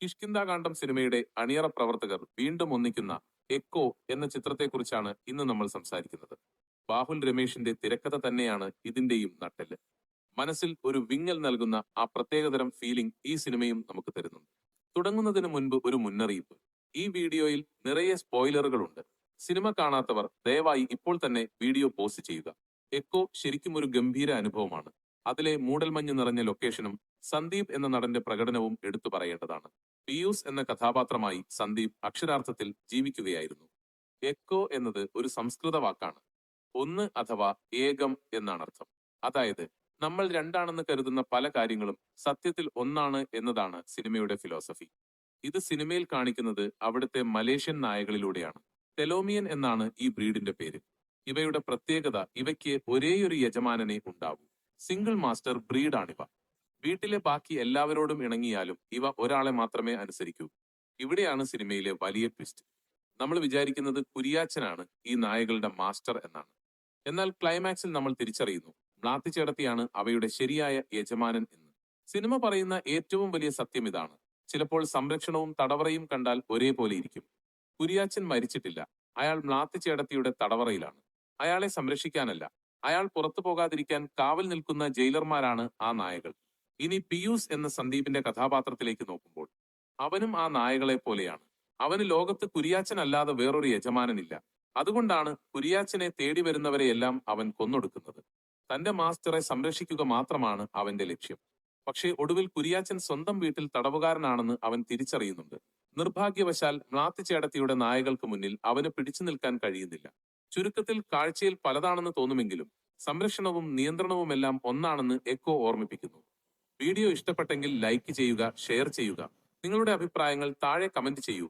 കിഷ്കിന്ധാകാന്ഡം സിനിമയുടെ അണിയറ പ്രവർത്തകർ വീണ്ടും ഒന്നിക്കുന്ന എക്കോ എന്ന ചിത്രത്തെക്കുറിച്ചാണ് ഇന്ന് നമ്മൾ സംസാരിക്കുന്നത്. ബാഹുൽ രമേഷിന്റെ തിരക്കഥ തന്നെയാണ് ഇതിന്റെയും നട്ടെല്ല്. മനസ്സിൽ ഒരു വിങ്ങൽ നൽകുന്ന ആ പ്രത്യേകതരം ഫീലിംഗ് ഈ സിനിമയും നമുക്ക് തരുന്നുണ്ട്. തുടങ്ങുന്നതിന് മുൻപ് ഒരു മുന്നറിയിപ്പ്. ഈ വീഡിയോയിൽ നിറയെ സ്പോയിലറുകളുണ്ട്. സിനിമ കാണാത്തവർ ദയവായി ഇപ്പോൾ തന്നെ വീഡിയോ പോസ്റ്റ് ചെയ്യുക. എക്കോ ശരിക്കും ഒരു ഗംഭീര അനുഭവമാണ്. അതിലെ മൂടൽമഞ്ഞ് നിറഞ്ഞ ലൊക്കേഷനും സന്ദീപ് എന്ന നടന്റെ പ്രകടനവും എടുത്തു പറയേണ്ടതാണ്. പിയൂസ് എന്ന കഥാപാത്രമായി സന്ദീപ് അക്ഷരാർത്ഥത്തിൽ ജീവിക്കുകയായിരുന്നു. എക്കോ എന്നത് ഒരു സംസ്കൃത വാക്കാണ്. ഒന്ന് അഥവാ ഏകം എന്നാണ് അർത്ഥം. അതായത് നമ്മൾ രണ്ടാണെന്ന് കരുതുന്ന പല കാര്യങ്ങളും സത്യത്തിൽ ഒന്നാണ് എന്നതാണ് സിനിമയുടെ ഫിലോസഫി. ഇത് സിനിമയിൽ കാണിക്കുന്നത് അവിടുത്തെ മലേഷ്യൻ നായകളിലൂടെയാണ്. ടെലോമിയൻ എന്നാണ് ഈ ബ്രീഡിന്റെ പേര്. ഇവയുടെ പ്രത്യേകത, ഇവയ്ക്ക് ഒരേയൊരു യജമാനനെ ഉണ്ടാവൂ. സിംഗിൾ മാസ്റ്റർ ബ്രീഡാണിവ. വീട്ടിലെ ബാക്കി എല്ലാവരോടും ഇണങ്ങിയാലും ഇവ ഒരാളെ മാത്രമേ അനുസരിക്കൂ. ഇവിടെയാണ് സിനിമയിലെ വലിയ ട്വിസ്റ്റ്. നമ്മൾ വിചാരിക്കുന്നത് കുരിയാച്ചനാണ് ഈ നായകളുടെ മാസ്റ്റർ എന്നാണ്. എന്നാൽ ക്ലൈമാക്സിൽ നമ്മൾ തിരിച്ചറിയുന്നു മ്ലാത്തിച്ചേടത്തിയാണ് അവയുടെ ശരിയായ യജമാനൻ എന്ന്. സിനിമ പറയുന്ന ഏറ്റവും വലിയ സത്യം ഇതാണ്. ചിലപ്പോൾ സംരക്ഷണവും തടവറയും കണ്ടാൽ ഒരേപോലെ ഇരിക്കും. കുരിയാച്ചൻ മരിച്ചിട്ടില്ല. അയാൾ മ്ലാത്തിച്ചേടത്തിയുടെ തടവറയിലാണ്. അയാളെ സംരക്ഷിക്കാനല്ല, അയാൾ പുറത്തു പോകാതിരിക്കാൻ കാവൽ നിൽക്കുന്ന ജയിലർമാരാണ് ആ നായകൾ. ഇനി പിയൂസ് എന്ന സന്ദീപിന്റെ കഥാപാത്രത്തിലേക്ക് നോക്കുമ്പോൾ അവനും ആ നായകളെ പോലെയാണ്. അവന് ലോകത്ത് കുരിയാച്ചൻ അല്ലാതെ വേറൊരു യജമാനനില്ല. അതുകൊണ്ടാണ് കുരിയാച്ചനെ തേടി വരുന്നവരെയെല്ലാം അവൻ കൊന്നൊടുക്കുന്നത്. തന്റെ മാസ്റ്ററെ സംരക്ഷിക്കുക മാത്രമാണ് അവന്റെ ലക്ഷ്യം. പക്ഷേ ഒടുവിൽ കുരിയാച്ചൻ സ്വന്തം വീട്ടിൽ തടവുകാരനാണെന്ന് അവൻ തിരിച്ചറിയുന്നുണ്ട്. നിർഭാഗ്യവശാൽ മ്ലാത്തിച്ചേടത്തിയുടെ നായകൾക്ക് മുന്നിൽ അവന് പിടിച്ചു നിൽക്കാൻ കഴിയുന്നില്ല. ചുരുക്കത്തിൽ കാഴ്ചയിൽ പലതാണെന്ന് തോന്നുമെങ്കിലും സംരക്ഷണവും നിയന്ത്രണവുമെല്ലാം ഒന്നാണെന്ന് എക്കോ ഓർമ്മിപ്പിക്കുന്നു. വീഡിയോ ഇഷ്ടപ്പെട്ടെങ്കിൽ ലൈക്ക് ചെയ്യുക, ഷെയർ ചെയ്യുക. നിങ്ങളുടെ അഭിപ്രായങ്ങൾ താഴെ കമന്റ് ചെയ്യൂ.